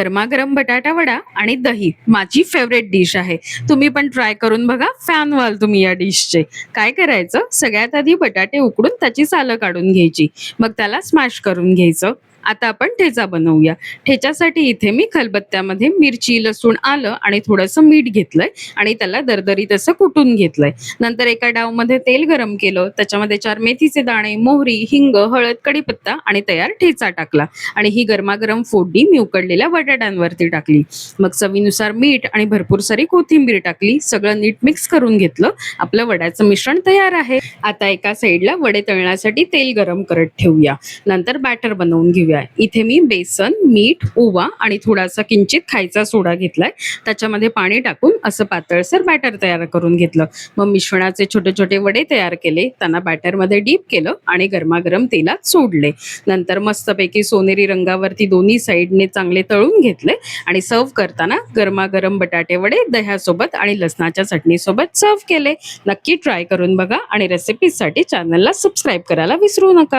गरमागरम बटाटा वडा आणि दही माझी फेवरेट डिश आहे. तुम्ही पण ट्राय करून बघा, फॅन व्हाल तुम्ही या डिशचे. काय करायचं, सगळ्यात आधी बटाटे उकडून त्याची सालं काढून घ्यायची. मग त्याला स्मॅश करून घ्यायचं. आता आपण ठेचा बनवूया. ठेच्यासाठी इथे मी खलबत्त्यामध्ये मिरची, लसूण, आलं आणि थोडंसं मीठ घेतलंय आणि त्याला दरदरीत असं कुटून घेतलंय. नंतर एका डावमध्ये तेल गरम केलं, त्याच्यामध्ये 4 मेथीचे दाणे, मोहरी, हिंग, हळद, कढीपत्ता आणि तयार ठेचा टाकला आणि ही गरमागरम फोडणी मी उकडलेल्या बटाट्यांवरती टाकली. मग चवीनुसार मीठ आणि भरपूर सारी कोथिंबीर टाकली. सगळं नीट मिक्स करून घेतलं. आपलं वड्याचं मिश्रण तयार आहे. आता एका साईडला वडे तळण्यासाठी तेल गरम करत ठेवूया. नंतर बॅटर बनवून घेऊया. इथे मी बेसन, मीठ, ओवा आणि थोडासा किंचित खायचा सोडा घेतलाय. त्याच्यामध्ये पाणी टाकून असं पातळसर बॅटर तयार करून घेतलं. मग मिश्रणाचे छोटे छोटे वडे तयार केले. त्यांना बॅटरमध्ये डीप केलं आणि गरमागरम तेलात सोडले. नंतर मस्तपैकी सोनेरी रंगावरती दोन्ही साईडने चांगले तळून घेतले आणि सर्व करताना गरमागरम बटाटे वडे दह्यासोबत आणि लसणाच्या चटणीसोबत सर्व केले. नक्की ट्राय करून बघा आणि रेसिपीसाठी चॅनलला सबस्क्राईब करायला विसरू नका.